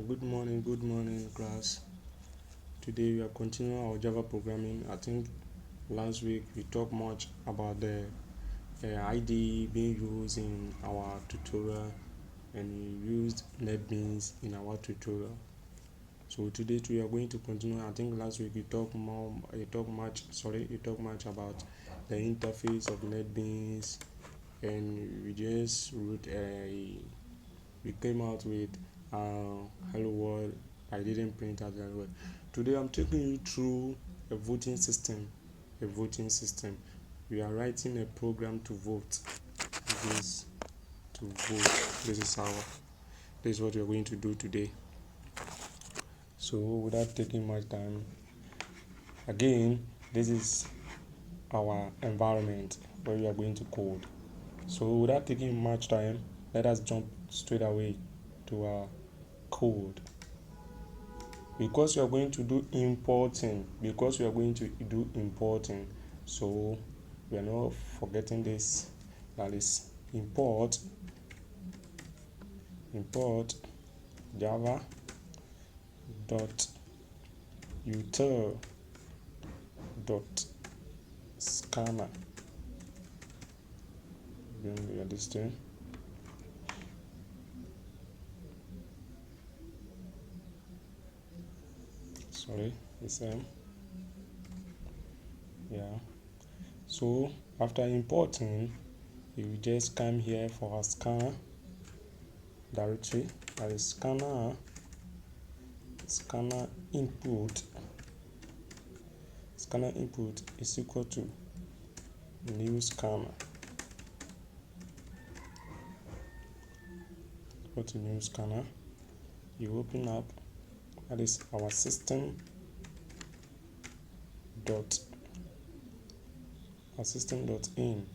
Good morning, class. Today we are continuing our Java programming. I think last week we talked much about the IDE being used in our tutorial, and we used NetBeans in our tutorial. So today we are going to continue. I think last week we talked much about the interface of NetBeans, and we came out with hello world. I didn't print out hello world. Today I'm taking you through a voting system. We are writing a program to vote. This is what we are going to do today. So without taking much time, again, this is our environment where we are going to code. So without taking much time, let us jump straight away to our code. Because we are going to do importing, so we are not forgetting this. That is import java dot util dot scanner. You understand? Sorry, it's yeah. So after importing, you just come here for a scanner directory. That is scanner input. Scanner input is equal to new scanner. Go to new scanner. You open up. That is our system dot in.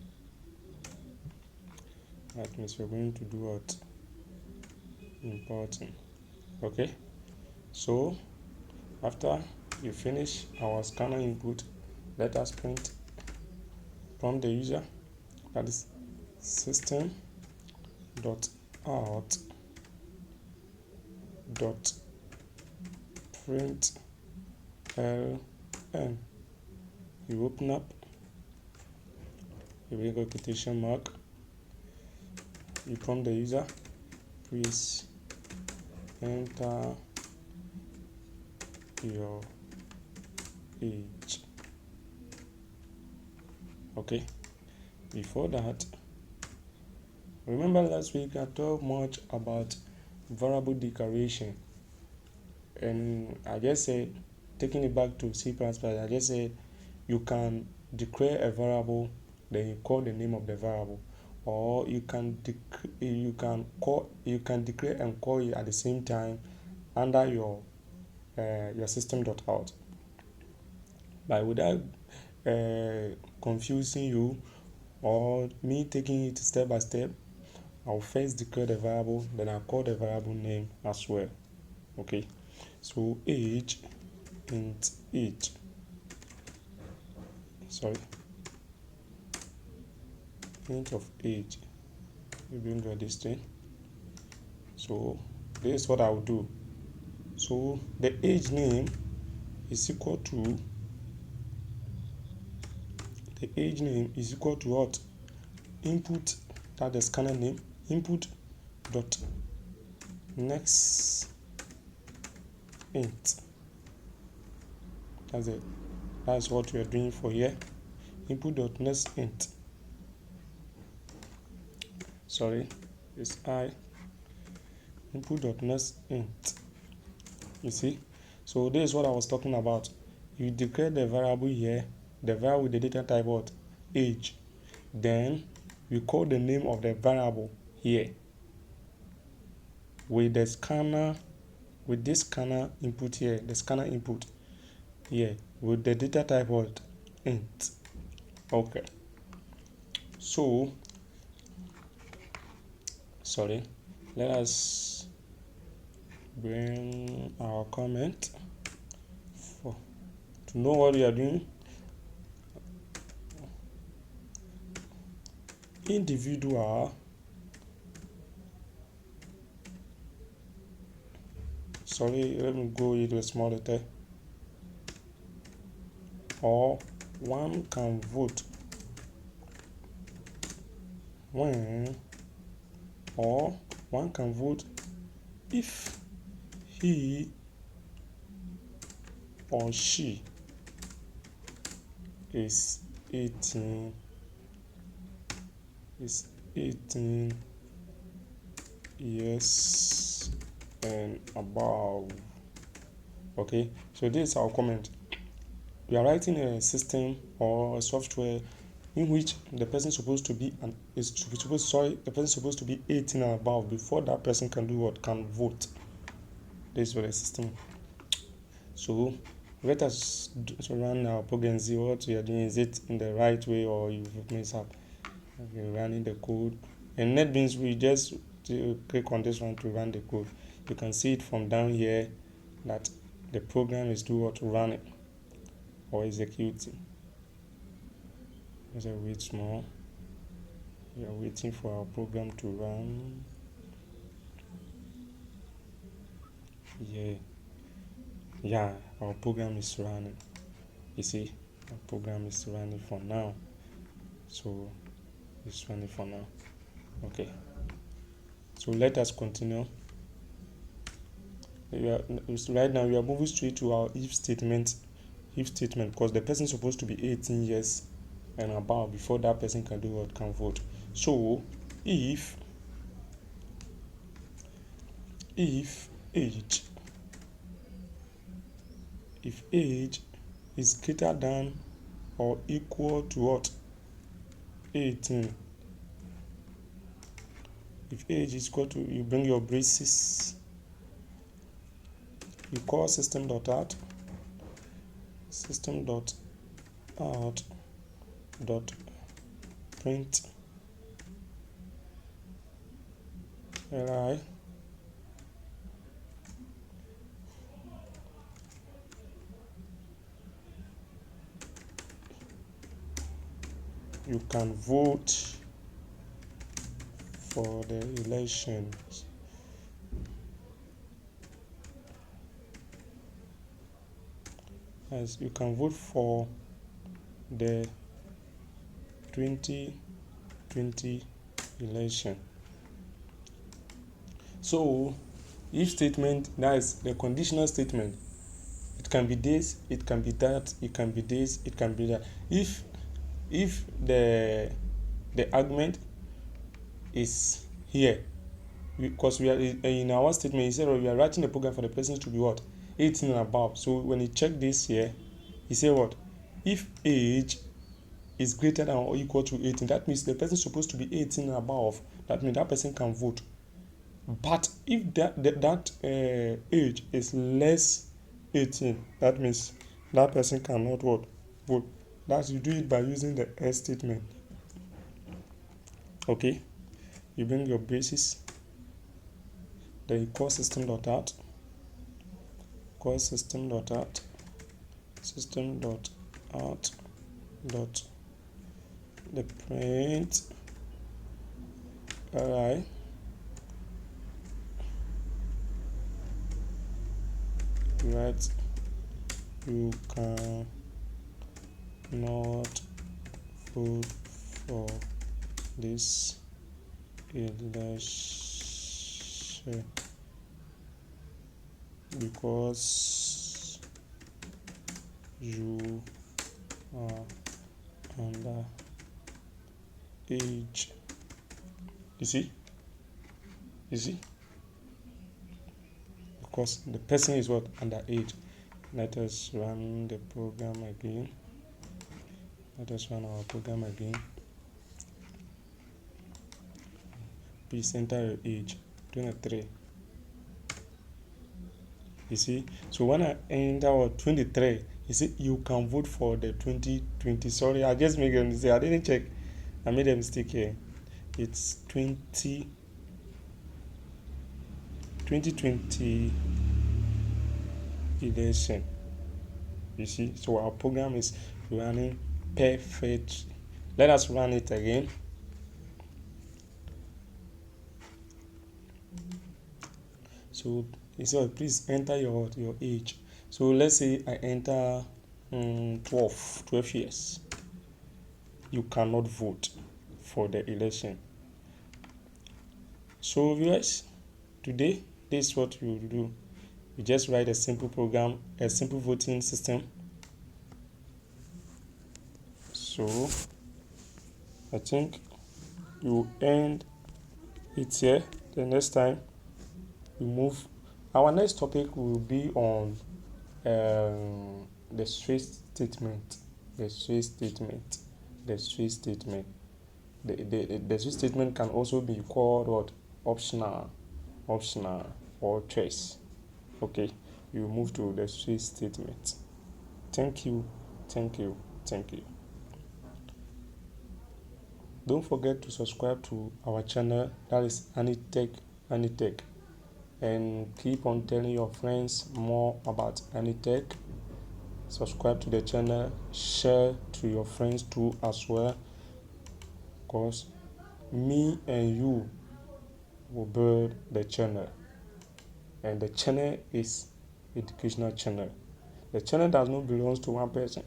That means we're going to do what? Importing. Okay, so after you finish our scanner input, let us prompt the user. That is system dot out dot print ln. You open up, you bring a quotation mark, you prompt the user, please enter your age. Okay, before that, remember last week I talked much about variable declaration, and I just said, taking it back to C++, I just said you can declare a variable, then you call the name of the variable, or you can declare and call it at the same time under your system.out. But without confusing you or me taking it step by step, I'll first declare the variable, then I'll call the variable name as well. Okay, so age int age. Int of age. You bring this thing. So this is what I'll do. So the age name is equal to what? Input, that the scanner name, input dot next int. That's it. That's what we are doing for here. Input dot next int. Sorry, it's I. Input dot next int. You see? So this is what I was talking about. You declare the variable here, the variable with the data type what? Age. Then we call the name of the variable here with the scanner, with this scanner input here, the scanner input here with the data type what? Int. Okay, so sorry, let us bring our comment to know what we are doing. Individual sorry, let me go into a small letter, or one can vote when, or one can vote if he or she is 18 years and above. Okay, so this is our comment. We are writing a system or a software in which the person supposed to be the person supposed to be 18 and above before that person can do what? Can vote. This is what the system. So let us run our program and see what we are doing. Is it in the right way or you've messed up? Okay, running the code. And that means we just click on this one to run the code. You can see it from down here that the program is doing what? Running or executing. Let's wait small. We are waiting for our program to run. Yeah, our program is running. You see, our program is running for now. So it's running for now. Okay. So let us continue. Right now we are moving straight to our if statement. If statement, because the person is supposed to be 18 years and above before that person can do what? Can vote. So if age is greater than or equal to what? 18. If age is equal to, you bring your braces, you call system.out dot print li you can vote for the elections. As you can vote for the 2020 election. So if statement, that is the conditional statement. It can be this, it can be that, it can be this, it can be that. If the argument is here, because we are in our statement, he said we are writing a program for the person to be what? 18 and above. So when you check this here, he said what? If age is greater than or equal to 18, that means the person is supposed to be 18 and above. That means that person can vote. But if that age is less 18, that means that person cannot vote. That's, you do it by using the else statement. Okay, you bring your braces, then you call system.out dot the print li right, you can not vote for this election because you are under age. You see? Because the person is what? Under age. Let us run the program again. Let us run our program again. Please enter your age. 23. You see? So when I enter 23, you see you can vote for the 2020. Sorry, I just made a mistake. I didn't check. I made a mistake here. It's 2020 election. You see? So our program is running perfect. Let us run it again. So He said, please enter your age. So let's say I enter 12 years. You cannot vote for the election. So viewers, today this is what you will do. You just write a simple program, a simple voting system. So I think you end it here. The next time we move, our next topic will be on the switch statement. The switch statement. The switch statement. The switch statement can also be called what? Optional or choice. Okay, you move to the switch statement. Thank you. Don't forget to subscribe to our channel, that is Anytech, and keep on telling your friends more about Anytech. Subscribe to the channel, share to your friends too as well, because me and you will build the channel, and the channel is educational channel. The channel does not belong to one person.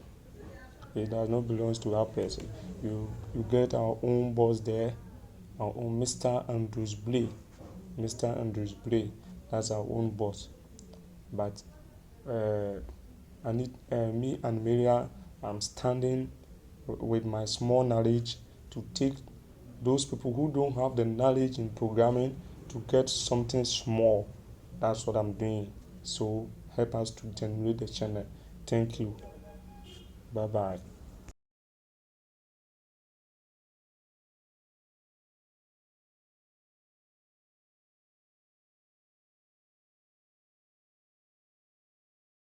It does not belong to that person. You get our own boss there, our own Mr. Andrews Blay. That's our own boss. But me and Maria, I'm standing with my small knowledge to take those people who don't have the knowledge in programming to get something small. That's what I'm doing. So help us to generate the channel. Thank you. Bye bye.